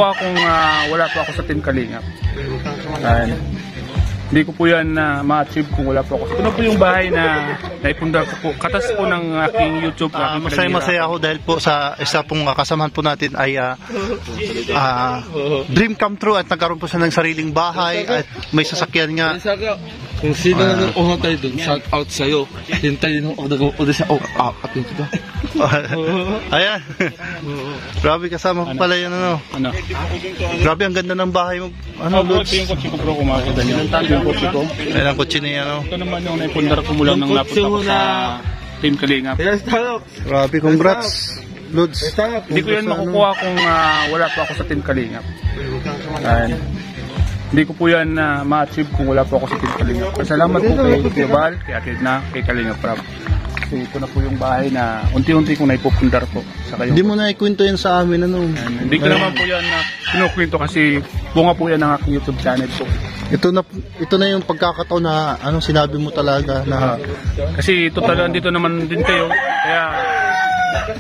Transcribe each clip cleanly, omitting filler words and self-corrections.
makukuha kung wala po ako sa Team Kalingap. Hindi ko po yan ma-achieve kung wala po ako. Ito na po yung bahay na naipundar ko po. Katas po ng aking YouTube. Masaya ako dahil po sa isa pong kasamahan po natin ay dream come true at nagkaroon po siya ng sariling bahay at may sasakyan nga. Kung sino na unang tayo dun, shout out sa'yo. Hintayin mo, o siya, atin ko ba? Ayan. Grabe, kasama ko pala yan, ano. Grabe, ang ganda ng bahay mo. Ano, Lods? Ito yung kotse ko bro, kumakita niyo. Ito yung kotse ko. Ayan ang kotse niya, ano. Ito naman yung naipundar ko mula nang napunta ko sa Team Kalingap. Grabe, congrats, Lods. Hindi ko yan makukuha kung wala po ako sa Team Kalingap. Hindi ko po yan ma-achieve kung wala po ako sa Team Kalingap. Salamat po kay Kuya Bal, kay Akidna, kay Kalingap Prab. Kasi ito na po yung bahay na unti-unti kong naipupundar po sa kayo. Hindi mo na ikwento yan sa amin, ano. Hindi ko naman po yan kinukwento kasi bunga po yan ng aking YouTube channel po. Ito na yung pagkakataon na ano sinabi mo talaga na kasi total dito naman din kayo. Kaya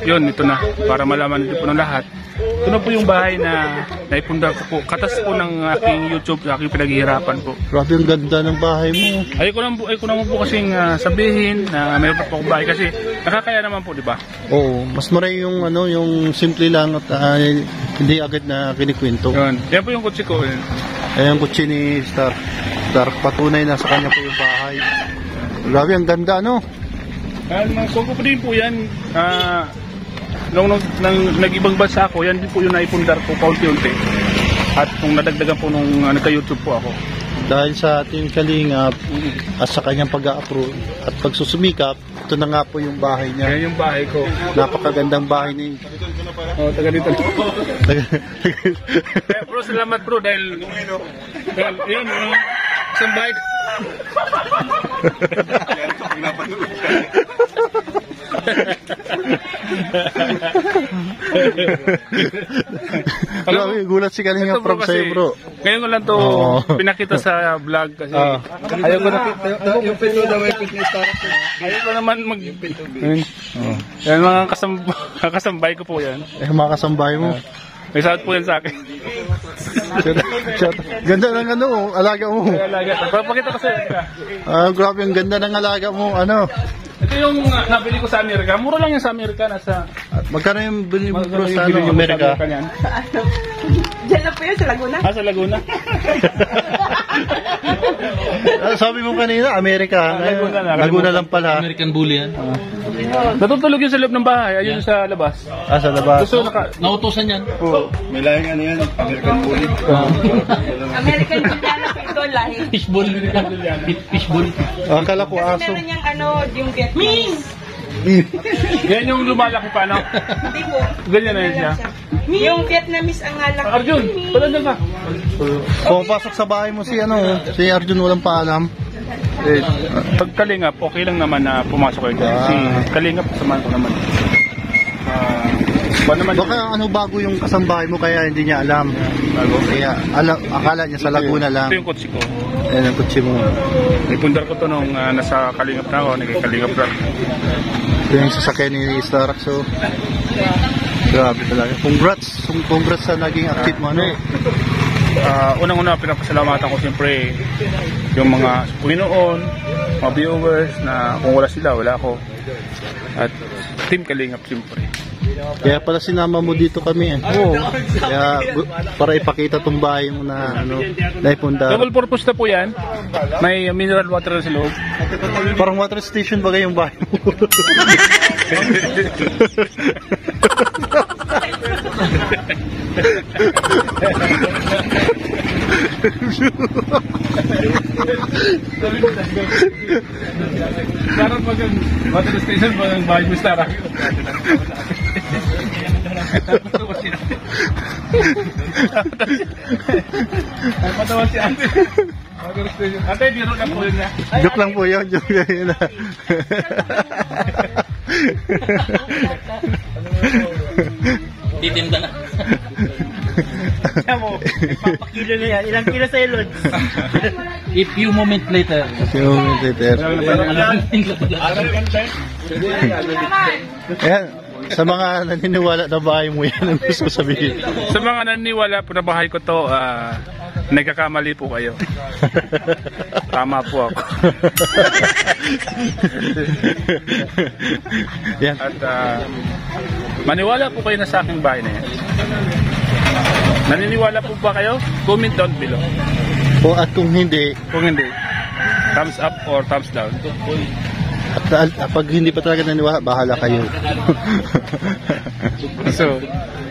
yun, ito na para malaman din po ng lahat. Ito na po yung bahay na naipundar ko po. Katas po ng aking YouTube, aking pinaghihirapan po. Grabe, ang ganda ng bahay mo. Ayoko naman po kasing sabihin na mayroon pa po akong bahay kasi nakakaya naman po, di ba? Oo, mas maray yung ano, yung simple lang at hindi agad na kinikwento. Yan po yung kotse ko. Ayan yung kotse ni Star. Patunay na sa kanya po yung bahay. Grabe, ang ganda, no? Kung po din po yan, nung nag-ibang bansa ako, yan din po yung naipundar ko kaunti-unti. At kung nadagdagan po nung nagka-YouTube po ako. Dahil sa ating Kalingap at sa kanyang pag-a-approve at pagsusumikap, ito na nga po yung bahay niya. Yan yung bahay ko. Napakagandang bahay ni... Taga dito. Bro, salamat bro dahil yun, isang bahay. Grabe, gulat si Kalingap Prab sa'yo, bro. Ngayon ko lang to pinakita sa vlog kasi ayaw ko na yung pito na may pito ni Star. ayaw ko naman mag yan mga kasambay ko po yan. Mga kasambay mo. May saad po yan sa akin. Ganda ng ano, alaga mo. Papakita ko sa'yo. Grabe, ang ganda ng alaga mo. Ano? Ito yung nabili ko sa Amerika. Mura lang yan sa Amerika. Magkano yung bili mo bro sa Amerika? Diyan na po yun, sa Laguna. Sa Laguna. Sabi mo kanina, Amerika. Laguna lang pala. American Bully yan. Natutulog yun sa loob ng bahay. Ayun sa labas. Sa labas. Nautusan yan. May lahing ano yan, American Bully. American Bully na po ito, lahi. Fishball. Fishball. Akala ko aso. Meron niyang ano, yung Vietnamese. Yan yung lumalaki pa, no? Hindi po. Ganyan na yun siya. Yung Vietnamese ang halak. Arjun, palandan ka. Pumapasok sa bahay mo si Arjun, walang paalam. Pag Kalingap, okay lang naman na pumasok kayo dyan. Si Kalingap, samahan ko naman. Baka bago yung kasambahay mo kaya hindi niya alam. Kaya akala niya sa Laguna lang. Ito yung kotse ko. Ayan ang kotse mo. Naipundar ko to nung nasa Kalingap na ako, nagka-Kalingap lang. Ito yung sasakyan ni Star. So, grabe talaga. Congrats sa naging active mo. Unang-una, pinapasalamatan ko siyempre yung mga Panginoon, mga viewers na kung wala sila, wala ako. At Team Kalingap siyempre. Kaya pala sinama mo dito kami. Oo. Kaya para ipakita tong bahay mo na naipundar. Double purpose na po yan. May mineral water sa loob. Parang water station ba yung bahay mo? Parang pag water station pa ng bahay mo Star. Patawa si ate. Ate, biro lang po yun niya. Joke lang po yun. Joke lang yun. Titinda na. Papakilo na yan. Ilang kilo sa'yo, Lord? A few moments later. Ayan. Sa mga naniniwala na bahay mo yan, ang gusto ko sabihin. Sa mga naniniwala po na bahay ko to, nagkakamali po kayo. Tama po ako. Yan. At maniwala po kayo na sa aking bahay na yan. Naniniwala po ba kayo? Comment down below. O at kung hindi, Kung hindi, thumbs up or thumbs down. at pag hindi pa talaga naniwala, bahala kayo. So,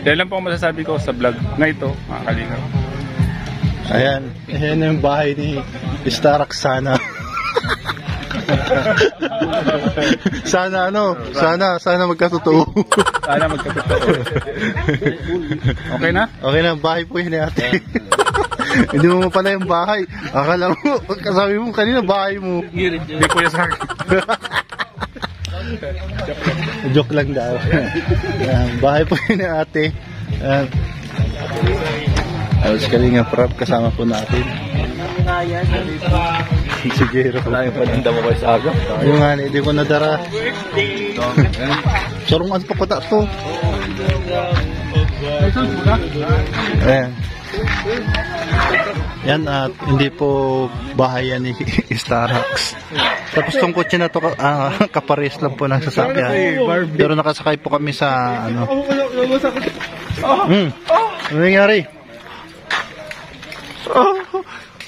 yan lang po ang masasabi ko sa vlog na ito, mga kalingap. Ayan. Ayan yung bahay ni Starak sana. Sana magkatotoo. Sana magkatotoo. Okay na? Okay na, bahay po yun ni ate. Hindi mo pala yung bahay. Akala mo, kasabi mo kanina bahay mo. Hindi po yan sa akin. Joke lang daw. Ayan, bahay po yun ni ate. Ayan. Alas Kalinga Prab, kasama po natin. Sige, Wala yung paninda mo kayo sa aga. yung nga, hindi ko nadara. Sorong pa pata to. Ayan. Yan at hindi po bahay yan ni Starax. Tapos tong kotse na to kapares lang po ng sasakyan. Pero nakasakay po kami sa ano. Ano nangyari?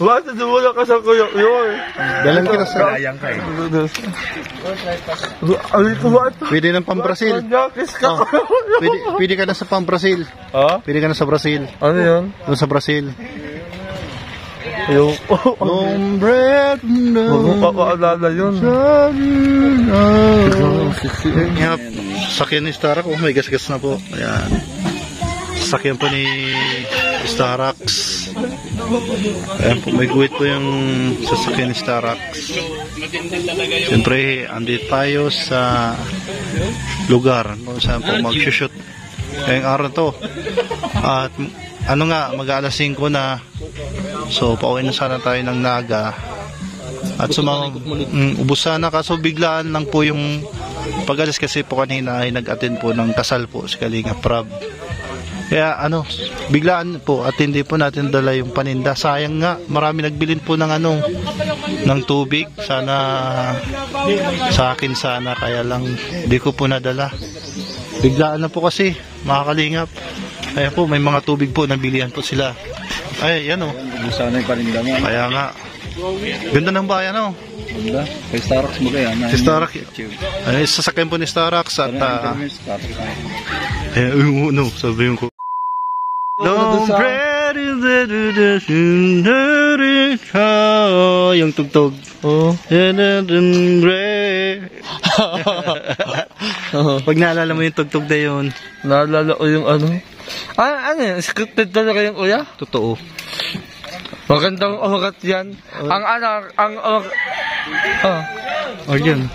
Bakit wala ka sa kuya yun? Dalan kita sa pwede ng pang-Brazil. Oh, pwede ka na sa pang-Brazil. Ha? Pwede ka na sa Brazil. Ano yun? Doon sa Brazil. Yung... Nombre Huwag mo papaalala yun. Yep. Sakyan ni Starax. Oh, may gas-gas na po. Ayan. Sakyan po ni Starax. Ayan po, may guhit po yung sasakyan ni Starax. Siyempre, andito tayo sa lugar kung saan po mag-shoot ngayong araw to. At ano nga, mag-alas 5 na. So, pauwi na sana tayo ng Naga. At ubos sana, kaso biglaan lang po yung pag-alis kasi po kanina ay nag-attend po ng kasal po si Kalinga Prab. Kaya biglaan po at hindi po natin dala yung paninda. Sayang nga, marami nagbilin po ng ng tubig. Sana sa akin sana, kaya lang hindi ko po nadala. Biglaan na po kasi, mga kalingap. Kaya po, may mga tubig po, nabilihan po sila. Ay, yan o. Sana yung paninda mo. Kaya nga. Ganda ng bayan o. Ganda. Kay Starax mo kaya. Si Starax. Ay, sasakyan po ni Starax at sabihin ko. Yung tugtog. Oh. Pag naalala mo yung tugtog na yun. Naalala ko yung ano. Ano yun? Scripted talaga yung kuya? Totoo. Magandang umagat yan. Ang anak, O yun.